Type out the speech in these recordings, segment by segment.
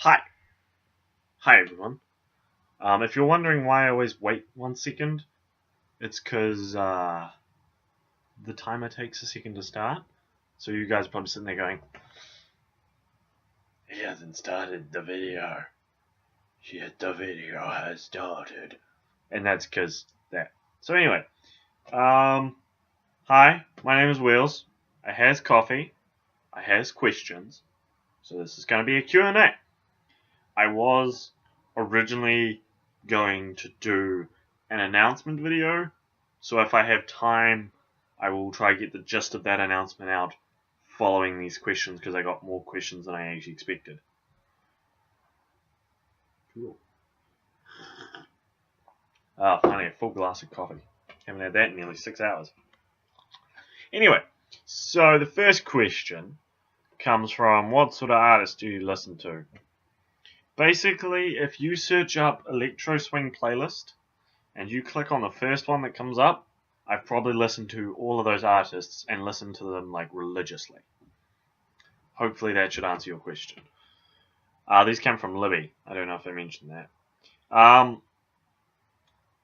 Hi. Hi everyone. If you're wondering why I always wait 1 second, it's because the timer takes a second to start. So you guys are probably sitting there going, he hasn't started the video. Yet the video has started. And that's because that. So anyway, hi, my name is Wheels. I has coffee. I has questions. So this is going to be a Q&A. I was originally going to do an announcement video, so if I have time, I will try to get the gist of that announcement out following these questions, because I got more questions than I actually expected. Cool. Finally a full glass of coffee. Haven't had that in nearly 6 hours. Anyway, so the first question comes from, what sort of artists do you listen to? Basically, if you search up Electro Swing playlist and you click on the first one that comes up, I've probably listened to all of those artists and listened to them like religiously. Hopefully that should answer your question. These came from Libby. I don't know if I mentioned that.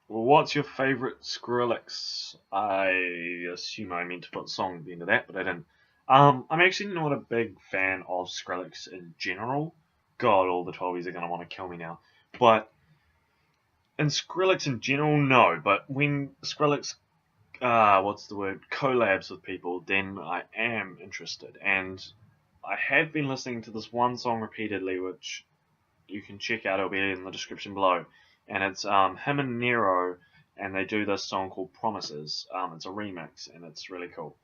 What's your favorite Skrillex? I assume I meant to put a song at the end of that, but I didn't. I'm actually not a big fan of Skrillex in general. God, all the 12s are going to want to kill me now. But in Skrillex in general, no. But when Skrillex, collabs with people, then I am interested. And I have been listening to this one song repeatedly, which you can check out. It'll be in the description below. And it's him and Nero, and they do this song called Promises. It's a remix, and it's really cool.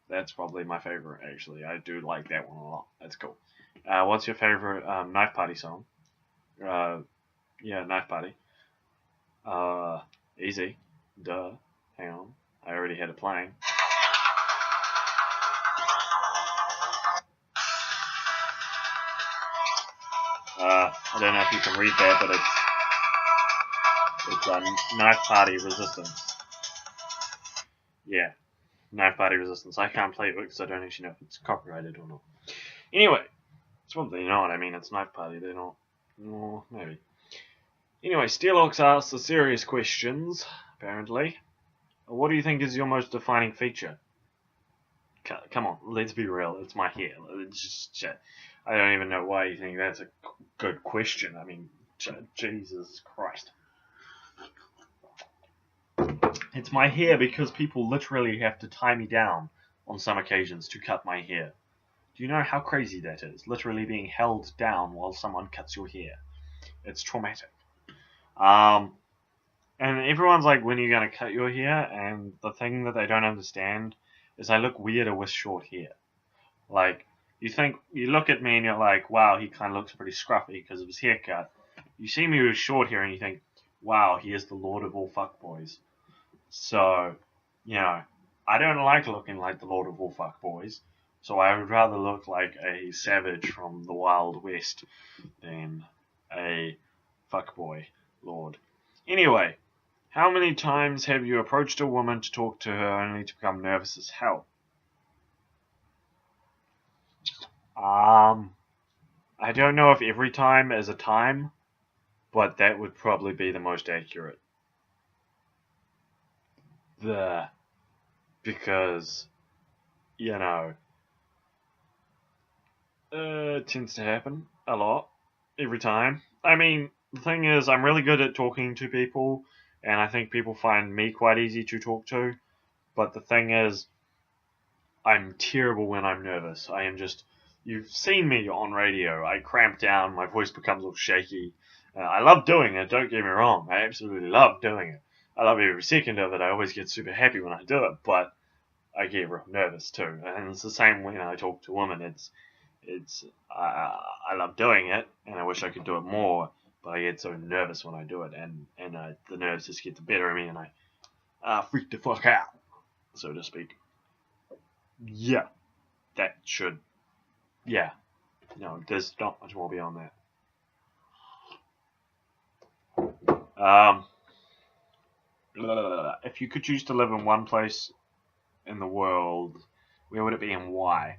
That's probably my favorite, actually. I do like that one a lot. That's cool. What's your favorite Knife Party song? Knife Party. Easy. Duh. Hang on. I already had it playing. I don't know if you can read that, but it's Knife Party Resistance. Yeah. Knife Party Resistance. I can't play it because I don't actually know if it's copyrighted or not. Anyway, it's probably not. I mean, it's Knife Party. They're not. No, maybe. Anyway, Steelox asks the serious questions, apparently. What do you think is your most defining feature? Come on, let's be real. It's my hair. It's just, I don't even know why you think that's a good question. I mean, Jesus Christ. It's my hair because people literally have to tie me down on some occasions to cut my hair. Do you know how crazy that is? Literally being held down while someone cuts your hair. It's traumatic. And everyone's like, when are you going to cut your hair? And the thing that they don't understand is I look weirder with short hair. Like, you look at me and you're like, wow, he kind of looks pretty scruffy because of his haircut. You see me with short hair and you think, wow, he is the lord of all fuckboys. So, I don't like looking like the lord of all fuckboys. So I would rather look like a savage from the Wild West than a fuckboy lord. Anyway, how many times have you approached a woman to talk to her only to become nervous as hell? I don't know if every time is a time, but that would probably be the most accurate. Because, it tends to happen a lot, every time. I mean, the thing is, I'm really good at talking to people, and I think people find me quite easy to talk to, but the thing is, I'm terrible when I'm nervous. I am just, you've seen me on radio, I cramp down, my voice becomes all shaky. I love doing it, don't get me wrong, I absolutely love doing it. I love every second of it, I always get super happy when I do it, but I get real nervous too. And it's the same when I talk to women, I love doing it, and I wish I could do it more, but I get so nervous when I do it, and the nerves just get the better of me, and I freak the fuck out, so to speak. Yeah, that should, yeah, no, there's not much more beyond that. If you could choose to live in one place in the world, where would it be and why?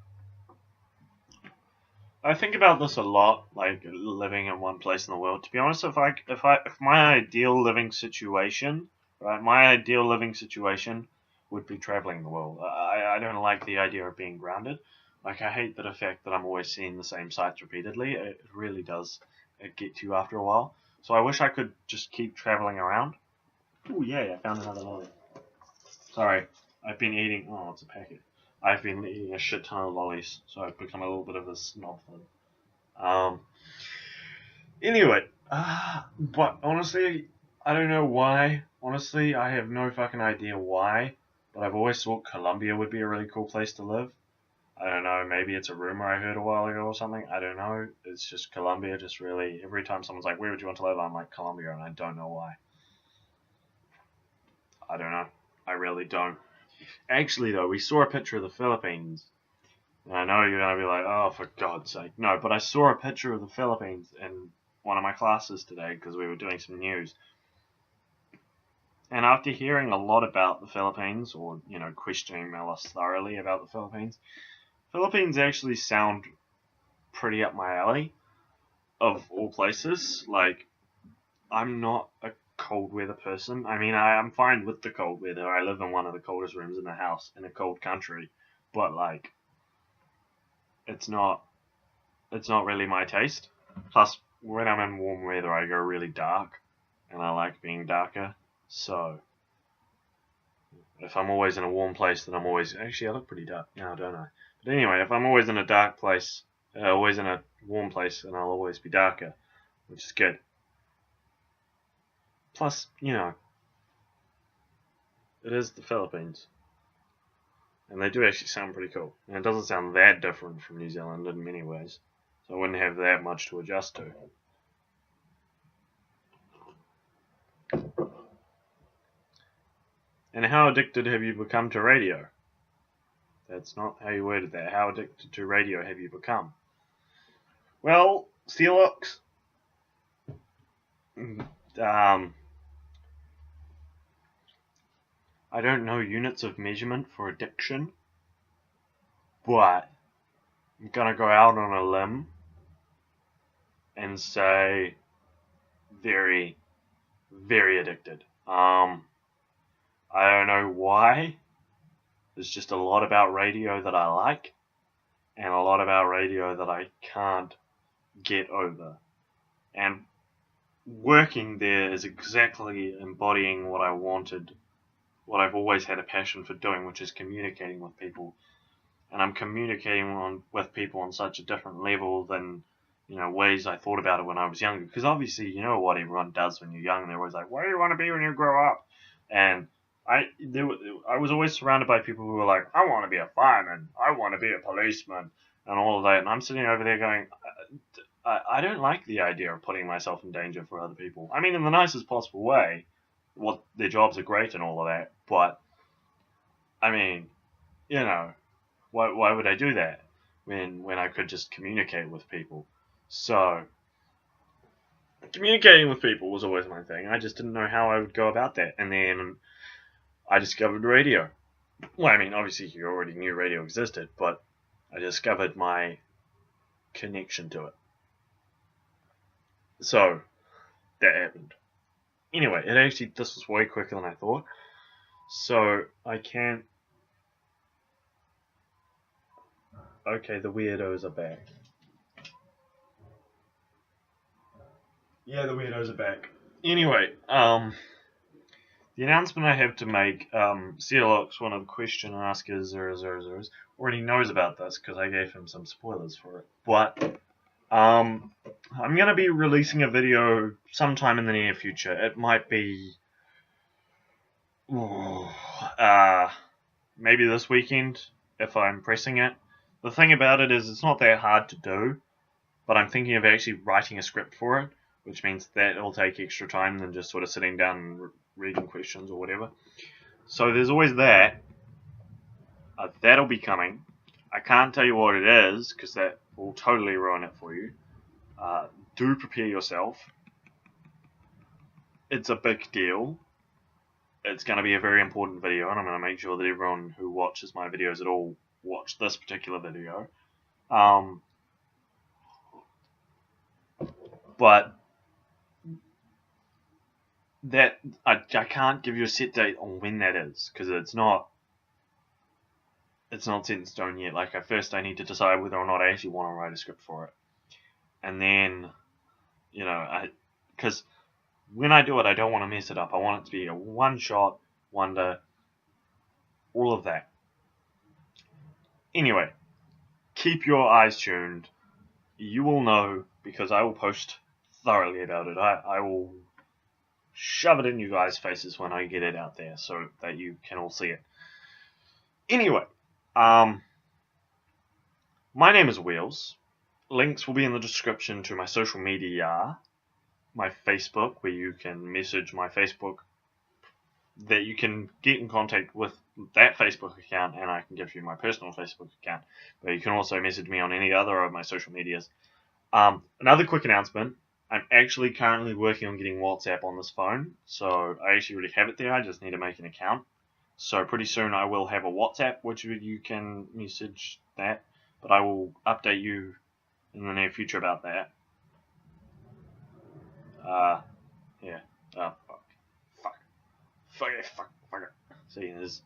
I think about this a lot, like living in one place in the world. To be honest, if my ideal living situation, right, my ideal living situation would be traveling the world. I don't like the idea of being grounded. Like I hate the fact that I'm always seeing the same sights repeatedly. It really does get to you after a while. So I wish I could just keep traveling around. Oh yeah, I found another lolly. Sorry, I've been eating. Oh, it's a packet. I've been eating a shit ton of lollies, so I've become a little bit of a snob. Um, Anyway, but honestly, I don't know why. Honestly, I have no fucking idea why. But I've always thought Colombia would be a really cool place to live. I don't know, maybe it's a rumor I heard a while ago or something. I don't know. It's just Colombia, just really, every time someone's like, where would you want to live? I'm like, Colombia, and I don't know why. I don't know. I really don't. Actually, though, we saw a picture of the Philippines. And I know you're going to be like, oh, for God's sake. No, but I saw a picture of the Philippines in one of my classes today because we were doing some news. And after hearing a lot about the Philippines, or, questioning Melis thoroughly about the Philippines actually sound pretty up my alley, of all places. Like, I'm not a cold weather person. I mean, I'm fine with the cold weather. I live in one of the coldest rooms in the house in a cold country. But, like, it's not, it's not really my taste. Plus, when I'm in warm weather, I go really dark, and I like being darker. So, if I'm always in a warm place, then I'm always... Actually, I look pretty dark now, don't I? But anyway, if I'm always in a dark place, always in a warm place, then I'll always be darker, which is good. Plus, it is the Philippines. And they do actually sound pretty cool. And it doesn't sound that different from New Zealand in many ways. So I wouldn't have that much to adjust to. And how addicted have you become to radio? That's not how you worded that. How addicted to radio have you become? Well, Steelix, um, I don't know units of measurement for addiction, but I'm gonna go out on a limb and say very, very addicted. I don't know why. There's just a lot about radio that I like, and a lot about radio that I can't get over. And working there is exactly embodying what I wanted, what I've always had a passion for doing, which is communicating with people. And I'm communicating with people on such a different level than, ways I thought about it when I was younger. Because obviously, you know what everyone does when you're young. They're always like, what do you want to be when you grow up? And I was always surrounded by people who were like, I want to be a fireman, I want to be a policeman, and all of that. And I'm sitting over there going, I don't like the idea of putting myself in danger for other people. I mean, in the nicest possible way. Well, their jobs are great and all of that, but I mean, why would I do that when I could just communicate with people? So communicating with people was always my thing. I just didn't know how I would go about that, and then I discovered radio. Well, I mean, obviously you already knew radio existed, but I discovered my connection to it. So that happened. Anyway, this was way quicker than I thought. So I can't. Okay, the weirdos are back. Yeah, the weirdos are back. Anyway, the announcement I have to make, CLX, one of the question askers 000s, already knows about this because I gave him some spoilers for it. But I'm going to be releasing a video sometime in the near future. It might be maybe this weekend if I'm pressing it. The thing about it is it's not that hard to do, but I'm thinking of actually writing a script for it, which means that it'll take extra time than just sort of sitting down and reading questions or whatever. So there's always that. That'll be coming. I can't tell you what it is because that will totally ruin it for you. Do prepare yourself. It's a big deal. It's going to be a very important video, and I'm going to make sure that everyone who watches my videos at all watch this particular video. But that I can't give you a set date on when that is, because it's not set in stone yet. Like, at first I need to decide whether or not I actually want to write a script for it, and then, because when I do it, I don't want to mess it up. I want it to be a one-shot wonder, all of that. Anyway, keep your eyes tuned. You will know, because I will post thoroughly about it. I will shove it in you guys' faces when I get it out there so that you can all see it. Anyway, my name is Wheels. Links will be in the description to my social media, my Facebook, where you can message my Facebook, that you can get in contact with that Facebook account, and I can give you my personal Facebook account. But you can also message me on any other of my social medias. Another quick announcement. I'm actually currently working on getting WhatsApp on this phone, so I actually already have it there. I just need to make an account. So pretty soon I will have a WhatsApp, which you can message that, but I will update you in the near future about that. Yeah. Fuck it. See, there's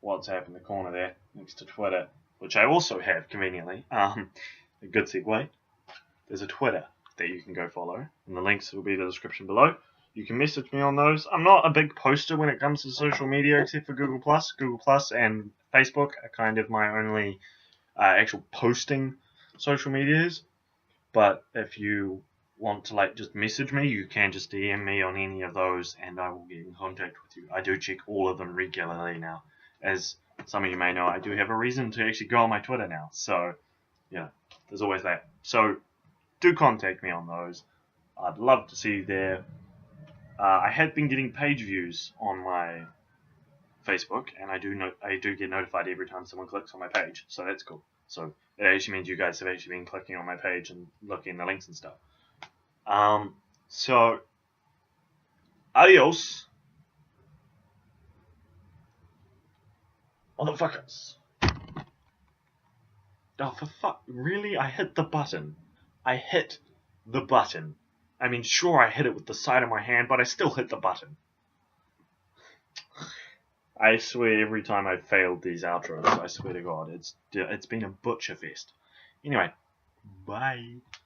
WhatsApp in the corner there, next to Twitter, which I also have, conveniently. A good segue. There's a Twitter that you can go follow, and the links will be in the description below. You can message me on those. I'm not a big poster when it comes to social media, except for Google+. Google+ and Facebook are kind of my only actual posting social medias. But if you want to just message me, you can just DM me on any of those, and I will get in contact with you. I do check all of them regularly now. As some of you may know, I do have a reason to actually go on my Twitter now. So, there's always that. So, do contact me on those. I'd love to see you there. I have been getting page views on my Facebook, and I do get notified every time someone clicks on my page, so that's cool. So it actually means you guys have actually been clicking on my page and looking at the links and stuff. So adios, motherfuckers. Oh, for fuck, really? I hit the button. I mean, sure, I hit it with the side of my hand, but I still hit the button. I swear, every time I've failed these outros, I swear to God, it's been a butcher fest. Anyway, bye.